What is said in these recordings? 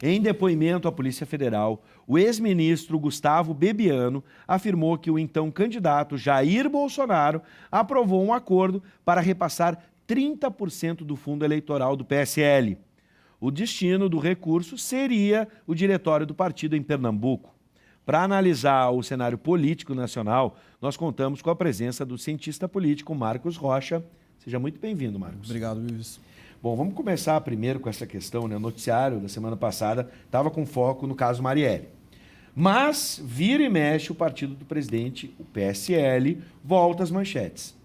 Em depoimento à Polícia Federal, o ex-ministro Gustavo Bebiano afirmou que o então candidato Jair Bolsonaro aprovou um acordo para repassar 30% do fundo eleitoral do PSL. O destino do recurso seria o diretório do partido em Pernambuco. Para analisar o cenário político nacional, nós contamos com a presença do cientista político Marcos Rocha. Seja muito bem-vindo, Marcos. Obrigado, Luiz. Bom, vamos começar primeiro com essa questão, né? O noticiário da semana passada estava com foco no caso Marielle. Mas, vira e mexe, o partido do presidente, o PSL, volta às manchetes.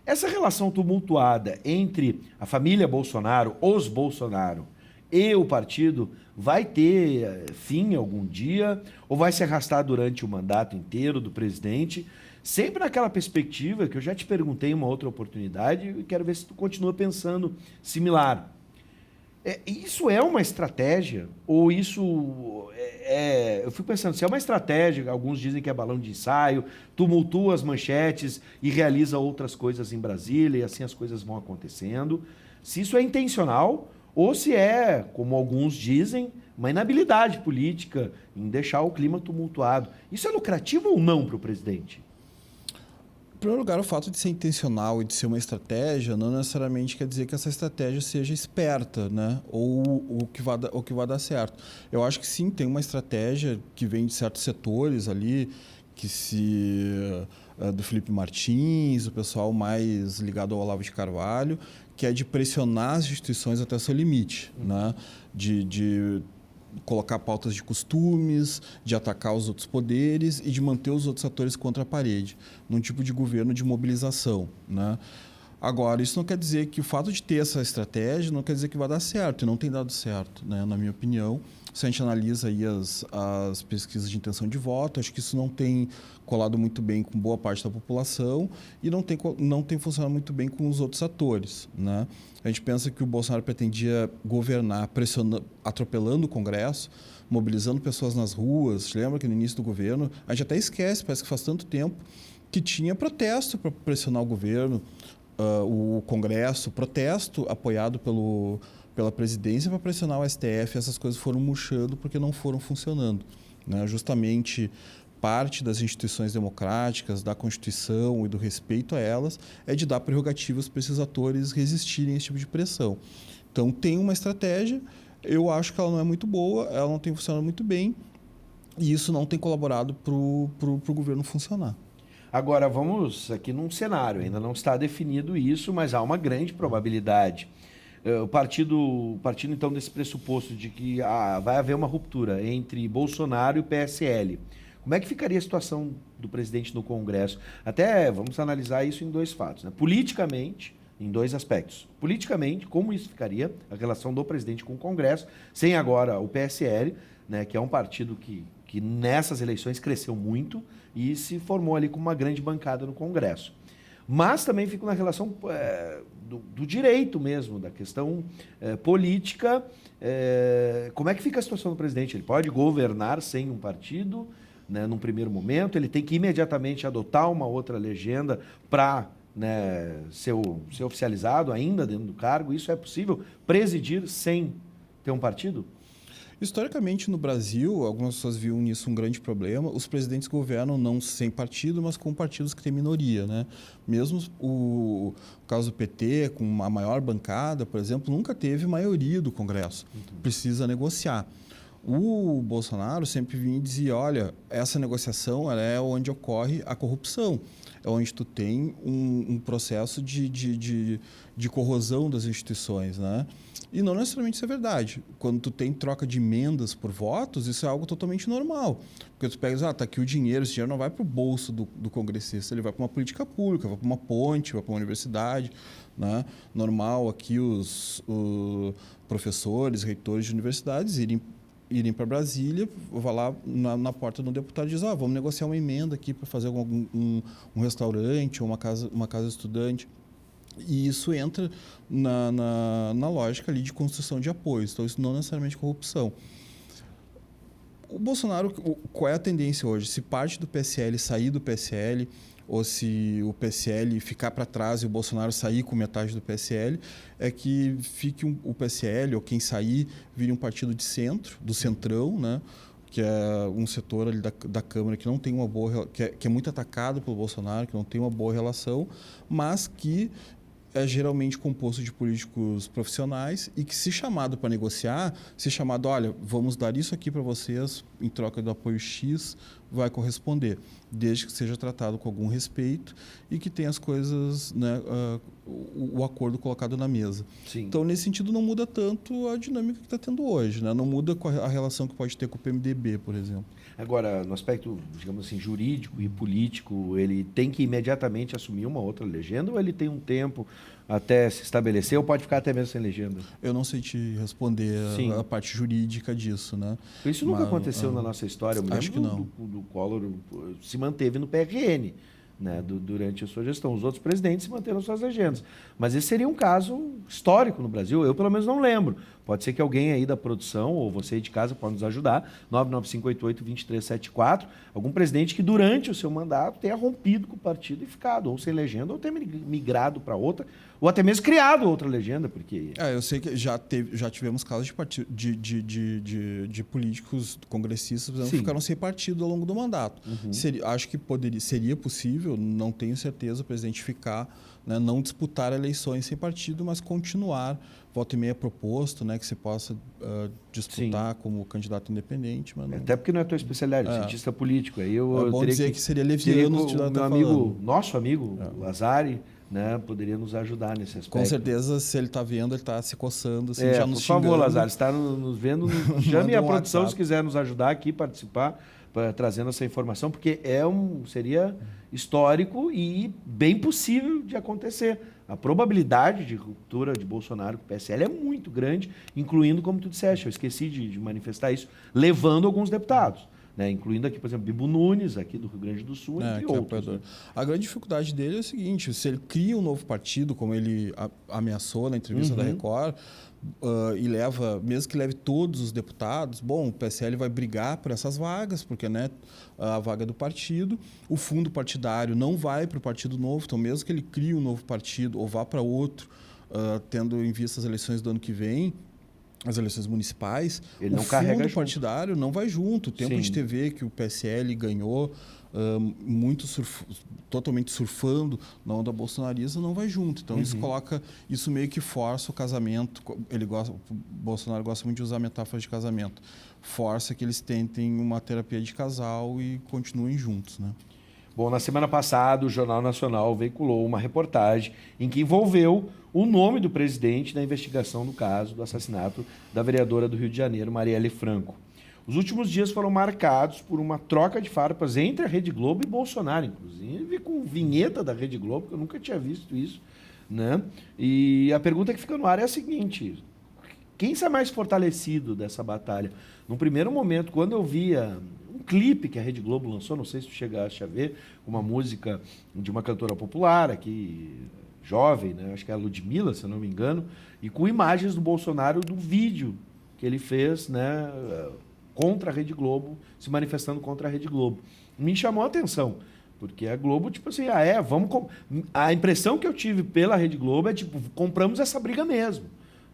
Essa relação tumultuada entre a família Bolsonaro, os Bolsonaro, e o partido vai ter fim algum dia ou vai se arrastar durante o mandato inteiro do presidente? Sempre naquela perspectiva que eu já te perguntei em uma outra oportunidade e quero ver se tu continua pensando similar. Isso é uma estratégia? Ou isso eu fico pensando, se é uma estratégia, alguns dizem que é balão de ensaio, tumultua as manchetes e realiza outras coisas em Brasília e assim as coisas vão acontecendo. Se isso é intencional ou se é, como alguns dizem, uma inabilidade política em deixar o clima tumultuado. Isso é lucrativo ou não para o presidente? Em primeiro lugar, o fato de ser intencional e de ser uma estratégia não necessariamente quer dizer que essa estratégia seja esperta, né? Ou o que vai dar certo. Eu acho que sim, tem uma estratégia que vem de certos setores ali, do Felipe Martins, o pessoal mais ligado ao Olavo de Carvalho, que é de pressionar as instituições até o seu limite, né? De colocar pautas de costumes, de atacar os outros poderes e de manter os outros atores contra a parede, num tipo de governo de mobilização, né? Agora, isso não quer dizer que o fato de ter essa estratégia não quer dizer que vai dar certo, e não tem dado certo, né? Na minha opinião. Se a gente analisa aí as pesquisas de intenção de voto, acho que isso não tem colado muito bem com boa parte da população e não tem funcionado muito bem com os outros atores, né? A gente pensa que o Bolsonaro pretendia governar atropelando o Congresso, mobilizando pessoas nas ruas. Lembra que no início do governo, a gente até esquece, parece que faz tanto tempo, que tinha protesto para pressionar o governo, o Congresso, protesto apoiado pela presidência para pressionar o STF. Essas coisas foram murchando porque não foram funcionando, né? Justamente parte das instituições democráticas, da Constituição e do respeito a elas é de dar prerrogativas para esses atores resistirem a esse tipo de pressão. Então, tem uma estratégia, eu acho que ela não é muito boa, ela não tem funcionado muito bem e isso não tem colaborado para o governo funcionar. Agora, vamos aqui num cenário, ainda não está definido isso, mas há uma grande probabilidade. O partido então, desse pressuposto de que vai haver uma ruptura entre Bolsonaro e o PSL. Como é que ficaria a situação do presidente no Congresso? Até vamos analisar isso em dois fatos, né? Politicamente, em dois aspectos. Politicamente, como isso ficaria, a relação do presidente com o Congresso, sem agora o PSL, né, que é um partido que nessas eleições cresceu muito e se formou ali como uma grande bancada no Congresso. Mas também fico na relação do direito mesmo, da questão política. Como é que fica a situação do presidente? Ele pode governar sem um partido, né, num primeiro momento? Ele tem que imediatamente adotar uma outra legenda para, né, ser oficializado ainda dentro do cargo? Isso é possível? Presidir sem ter um partido? Historicamente, no Brasil, algumas pessoas viam nisso um grande problema. Os presidentes governam não sem partido, mas com partidos que têm minoria, né? Mesmo o caso do PT, com a maior bancada, por exemplo, nunca teve maioria do Congresso. Precisa negociar. O Bolsonaro sempre vinha e dizia, olha, essa negociação ela é onde ocorre a corrupção. É onde tu tem um processo de corrosão das instituições, né? E não necessariamente isso é verdade. Quando tu tem troca de emendas por votos, isso é algo totalmente normal. Porque tu pegas, tá aqui o dinheiro, esse dinheiro não vai para o bolso do congressista, ele vai para uma política pública, vai para uma ponte, vai para uma universidade, né? Normal aqui os professores, reitores de universidades irem para Brasília, vai lá na porta do deputado e diz, vamos negociar uma emenda aqui para fazer um restaurante ou uma casa estudante. E isso entra na lógica ali de construção de apoios. Então, isso não é necessariamente corrupção. O Bolsonaro, qual é a tendência hoje? Se parte do PSL sair do PSL, ou se o PSL ficar para trás e o Bolsonaro sair com metade do PSL, é que fique o PSL, ou quem sair, vire um partido de centro, do centrão, né? Que é um setor ali da Câmara que não tem uma boa, que é muito atacado pelo Bolsonaro, que não tem uma boa relação, mas que é geralmente composto de políticos profissionais e que, se chamado para negociar, se chamado, olha, vamos dar isso aqui para vocês em troca do apoio X, vai corresponder, desde que seja tratado com algum respeito e que tenha as coisas, né, o acordo colocado na mesa. Sim. Então, nesse sentido, não muda tanto a dinâmica que está tendo hoje, né? Não muda a relação que pode ter com o PMDB, por exemplo. Agora, no aspecto, digamos assim, jurídico e político, ele tem que imediatamente assumir uma outra legenda ou ele tem um tempo até se estabelecer ou pode ficar até mesmo sem legenda? Eu não sei te responder a parte jurídica disso, né? Isso nunca aconteceu na nossa história. Eu me lembro acho que não. do Collor se manteve no PRN, né, durante a sua gestão. Os outros presidentes se manteram suas legendas. Mas esse seria um caso histórico no Brasil. Eu, pelo menos, não lembro. Pode ser que alguém aí da produção ou você aí de casa pode nos ajudar. 99588-2374. Algum presidente que, durante o seu mandato, tenha rompido com o partido e ficado ou sem legenda ou tenha migrado para outra ou até mesmo criado outra legenda, porque... Eu sei que já tivemos casos de políticos congressistas que ficaram sem partido ao longo do mandato. Acho que seria possível, não tenho certeza, o presidente ficar, né, não disputar eleições sem partido, mas continuar, volta e meia proposto, né, que se possa disputar como candidato independente. Mas não... Até porque não é a tua especialidade, cientista político. Aí eu é bom dizer que seria leviano nosso amigo, o Lazari, né, poderia nos ajudar nesse aspecto. Com certeza, se ele está vendo, ele está se coçando, assim, já nos xingando. Por favor, Lazari, está nos vendo, chame a produção se quiser nos ajudar aqui, participar, trazendo essa informação, porque seria histórico e bem possível de acontecer. A probabilidade de ruptura de Bolsonaro com o PSL é muito grande, incluindo, como tu disseste, eu esqueci de manifestar isso, levando alguns deputados. Né, incluindo aqui, por exemplo, Bibo Nunes, aqui do Rio Grande do Sul, entre outros. Né? A grande dificuldade dele é o seguinte, se ele cria um novo partido, como ele ameaçou na entrevista da Record, e mesmo que leve todos os deputados, bom, o PSL vai brigar por essas vagas, porque, né, a vaga do partido, o fundo partidário não vai para o partido novo, então mesmo que ele crie um novo partido ou vá para outro, tendo em vista as eleições do ano que vem, as eleições municipais, ele não o carrega fundo partidário não vai junto. O tempo de TV que o PSL ganhou, totalmente surfando na onda bolsonarista, não vai junto. Então, isso meio que força o casamento. O Bolsonaro gosta muito de usar metáforas de casamento. Força que eles tentem uma terapia de casal e continuem juntos, né? Bom, na semana passada, o Jornal Nacional veiculou uma reportagem em que envolveu o nome do presidente na investigação do caso do assassinato da vereadora do Rio de Janeiro, Marielle Franco. Os últimos dias foram marcados por uma troca de farpas entre a Rede Globo e Bolsonaro, inclusive com vinheta da Rede Globo, que eu nunca tinha visto isso, né? E a pergunta que fica no ar é a seguinte: quem sai mais fortalecido dessa batalha? Num primeiro momento, quando eu via um clipe que a Rede Globo lançou, não sei se tu chegaste a ver, uma música de uma cantora popular aqui, jovem, né? Acho que é a Ludmilla, se eu não me engano, e com imagens do Bolsonaro do vídeo que ele fez, né, contra a Rede Globo, se manifestando contra a Rede Globo. Me chamou a atenção, porque a Globo, tipo assim, a impressão que eu tive pela Rede Globo é tipo, compramos essa briga mesmo,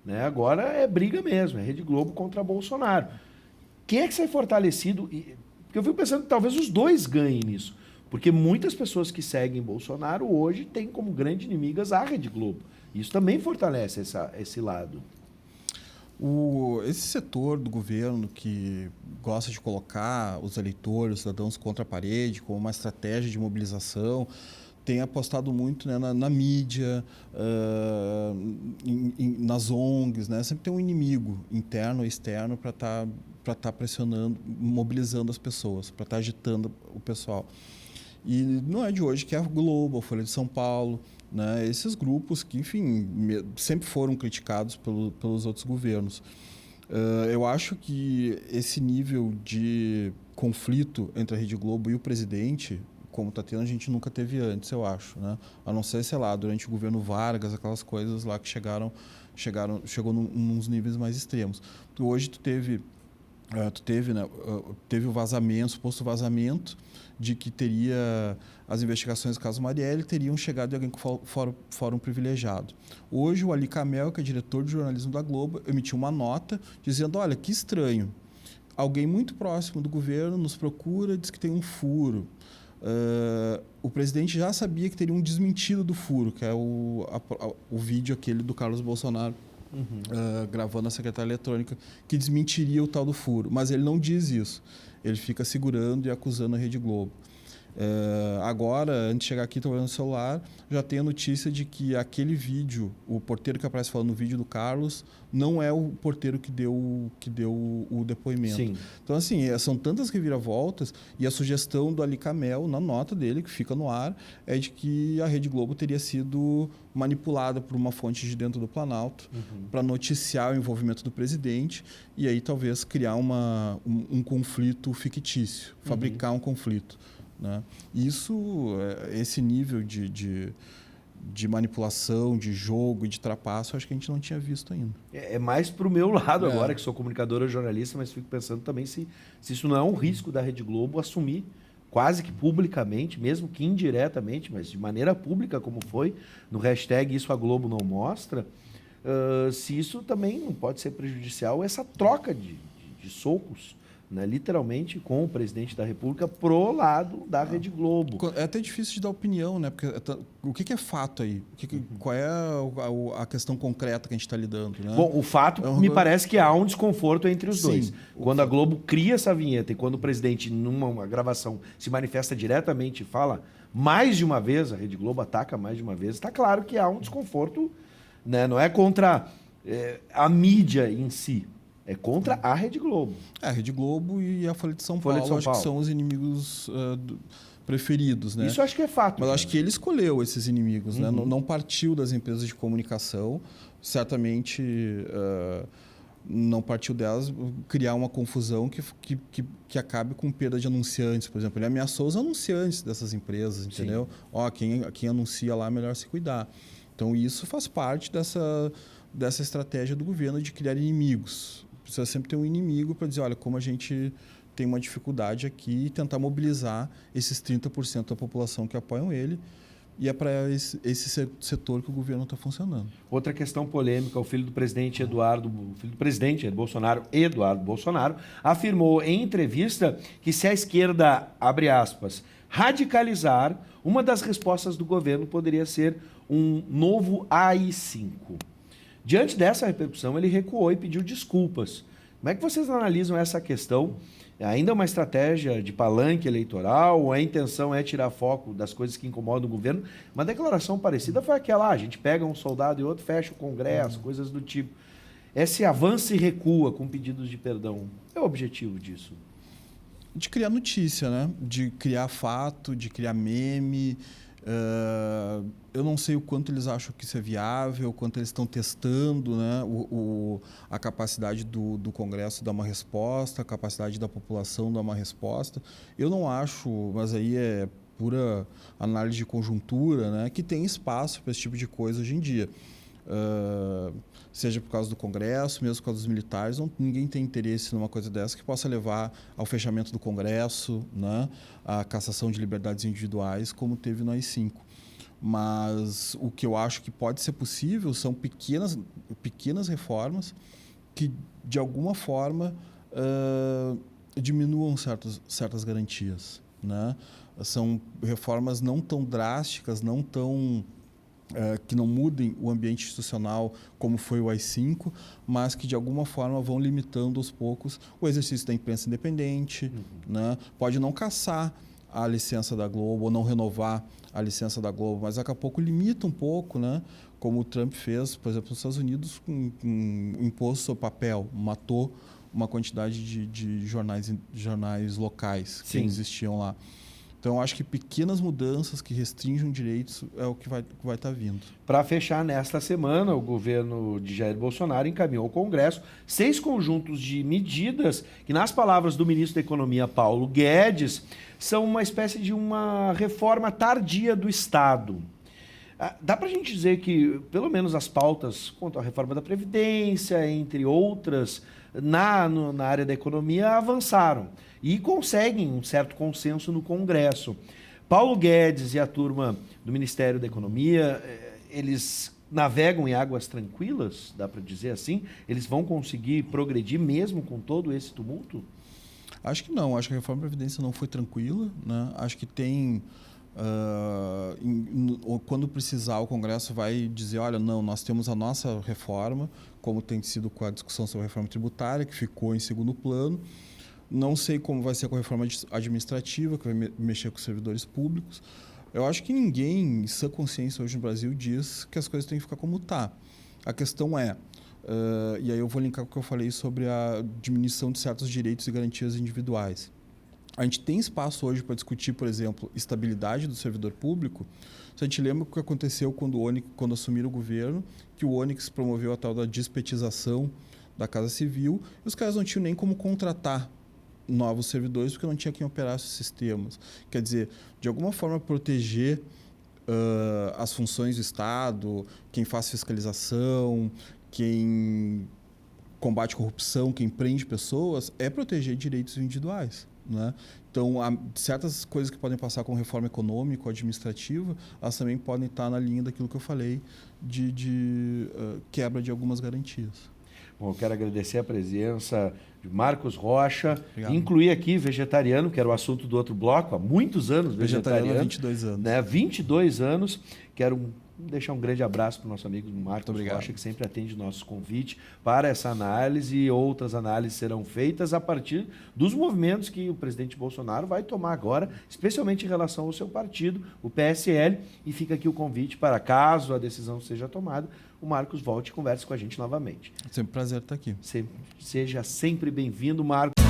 né? Agora é briga mesmo, é Rede Globo contra Bolsonaro. Quem é que sai fortalecido? Porque eu fico pensando que talvez os dois ganhem nisso. Porque muitas pessoas que seguem Bolsonaro hoje têm como grandes inimigas a Rede Globo. Isso também fortalece esse lado. Esse setor do governo que gosta de colocar os eleitores, os cidadãos contra a parede como uma estratégia de mobilização, tem apostado muito, né, na mídia, nas ONGs, né? Sempre tem um inimigo interno ou externo para estar pressionando, mobilizando as pessoas, para estar agitando o pessoal. E não é de hoje que é a Globo, a Folha de São Paulo, né? Esses grupos que, enfim, sempre foram criticados pelos outros governos. Eu acho que esse nível de conflito entre a Rede Globo e o presidente, como está tendo, a gente nunca teve antes, eu acho, né? A não ser, sei lá, durante o governo Vargas, aquelas coisas lá que chegou nos níveis mais extremos. Hoje tu teve Teve o vazamento, suposto vazamento de que as investigações do caso Marielle teriam chegado em alguém com fórum privilegiado. Hoje, o Ali Kamel, que é diretor de jornalismo da Globo, emitiu uma nota dizendo, olha, que estranho, alguém muito próximo do governo nos procura, diz que tem um furo. O presidente já sabia que teria um desmentido do furo, que é o vídeo aquele do Carlos Bolsonaro, gravando a secretária eletrônica, que desmentiria o tal do furo. Mas ele não diz isso. Ele fica segurando e acusando a Rede Globo. Agora, antes de chegar aqui, estou olhando no celular, já tem a notícia de que aquele vídeo, o porteiro que aparece falando no vídeo do Carlos, não é o porteiro que deu o depoimento. Sim. Então, assim, são tantas reviravoltas, e a sugestão do Ali Kamel, na nota dele, que fica no ar, é de que a Rede Globo teria sido manipulada por uma fonte de dentro do Planalto para noticiar o envolvimento do presidente e aí talvez criar um conflito fictício, fabricar um conflito. Né? Esse nível de manipulação, de jogo e de trapaço, acho que a gente não tinha visto ainda. É mais para o meu lado agora, que sou comunicador ou jornalista, mas fico pensando também se isso não é um risco da Rede Globo assumir quase que publicamente, mesmo que indiretamente, mas de maneira pública, como foi, no hashtag Isso a Globo Não Mostra, se isso também não pode ser prejudicial, essa troca de socos, né, literalmente com o presidente da República pro lado da Rede Globo. É até difícil de dar opinião, né? Porque o que é fato aí? Qual é a questão concreta que a gente está lidando? Né? Bom, o fato me parece que há um desconforto entre os dois. Quando a Globo cria essa vinheta e quando o presidente, numa gravação, se manifesta diretamente e fala mais de uma vez, a Rede Globo ataca mais de uma vez, está claro que há um desconforto, né? Não é contra a mídia em si. É contra a Rede Globo. A Rede Globo e a Folha de São Paulo, acho que são os inimigos preferidos. Né? Isso acho que é fato. Mas acho que ele escolheu esses inimigos. Né? Não partiu das empresas de comunicação. Certamente não partiu delas criar uma confusão que acabe com perda de anunciantes. Por exemplo, ele ameaçou os anunciantes dessas empresas, entendeu? Quem anuncia lá é melhor se cuidar. Então, isso faz parte dessa estratégia do governo de criar inimigos. Precisa sempre ter um inimigo para dizer, olha, como a gente tem uma dificuldade aqui e tentar mobilizar esses 30% da população que apoiam ele. E é para esse setor que o governo está funcionando. Outra questão polêmica, o filho do presidente Bolsonaro, Eduardo Bolsonaro, afirmou em entrevista que se a esquerda, abre aspas, radicalizar, uma das respostas do governo poderia ser um novo AI-5. Diante dessa repercussão, ele recuou e pediu desculpas. Como é que vocês analisam essa questão? Ainda é uma estratégia de palanque eleitoral ou a intenção é tirar foco das coisas que incomodam o governo? Uma declaração parecida foi aquela, a gente pega um soldado e outro, fecha o Congresso, coisas do tipo. Esse avança e recua com pedidos de perdão, é o objetivo disso? De criar notícia, né? De criar fato, de criar meme. Eu não sei o quanto eles acham que isso é viável, o quanto eles estão testando, né? A capacidade do Congresso dar uma resposta, a capacidade da população dar uma resposta. Eu não acho, mas aí é pura análise de conjuntura, né? Que tem espaço para esse tipo de coisa hoje em dia. Seja por causa do Congresso, mesmo por causa dos militares, ninguém tem interesse numa coisa dessa que possa levar ao fechamento do Congresso, né? À cassação de liberdades individuais, como teve no AI-5. Mas o que eu acho que pode ser possível são pequenas reformas que, de alguma forma, diminuam certas garantias. Né? São reformas não tão drásticas, que não mudem o ambiente institucional como foi o AI-5, mas que de alguma forma vão limitando aos poucos o exercício da imprensa independente. Né? Pode não cassar a licença da Globo ou não renovar a licença da Globo, mas daqui a pouco limita um pouco, né? Como o Trump fez, por exemplo, nos Estados Unidos, com imposto sobre papel, matou uma quantidade de jornais locais que existiam lá. Então, acho que pequenas mudanças que restringam direitos é o que vai estar vindo. Para fechar, nesta semana, o governo de Jair Bolsonaro encaminhou ao Congresso 6 conjuntos de medidas que, nas palavras do ministro da Economia, Paulo Guedes, são uma espécie de uma reforma tardia do Estado. Dá para a gente dizer que, pelo menos as pautas quanto à reforma da Previdência, entre outras, na área da economia, avançaram e conseguem um certo consenso no Congresso. Paulo Guedes e a turma do Ministério da Economia, eles navegam em águas tranquilas, dá para dizer assim? Eles vão conseguir progredir mesmo com todo esse tumulto? Acho que não. Acho que a reforma da Previdência não foi tranquila, né? Acho que tem... quando precisar, o Congresso vai dizer, olha, não, nós temos a nossa reforma, como tem sido com a discussão sobre a reforma tributária, que ficou em segundo plano. Não sei como vai ser com a reforma administrativa, que vai mexer com os servidores públicos. Eu acho que ninguém, em sã consciência hoje no Brasil, diz que as coisas têm que ficar como está. A questão é, e aí eu vou linkar com o que eu falei sobre a diminuição de certos direitos e garantias individuais. A gente tem espaço hoje para discutir, por exemplo, estabilidade do servidor público. Se a gente lembra o que aconteceu quando assumiram o governo, que o Onyx promoveu a tal da despetização da Casa Civil, e os caras não tinham nem como contratar novos servidores, porque não tinha quem operasse os sistemas. Quer dizer, de alguma forma proteger as funções do Estado, quem faz fiscalização, quem combate corrupção, quem prende pessoas, é proteger direitos individuais, né? Então, há certas coisas que podem passar com reforma econômica ou administrativa, elas também podem estar na linha daquilo que eu falei de quebra de algumas garantias. Bom, eu quero agradecer a presença de Marcos Rocha, Obrigado. Incluir aqui vegetariano, que era o assunto do outro bloco, há muitos anos vegetariano. Há 22 anos. Né? 22 anos. Quero deixar um grande abraço para o nosso amigo Marcos Rocha, que sempre atende o nosso convite para essa análise, e outras análises serão feitas a partir dos movimentos que o presidente Bolsonaro vai tomar agora, especialmente em relação ao seu partido, o PSL, e fica aqui o convite para, caso a decisão seja tomada, o Marcos volte e converse com a gente novamente. Sempre um prazer estar aqui. Seja sempre bem-vindo, Marcos.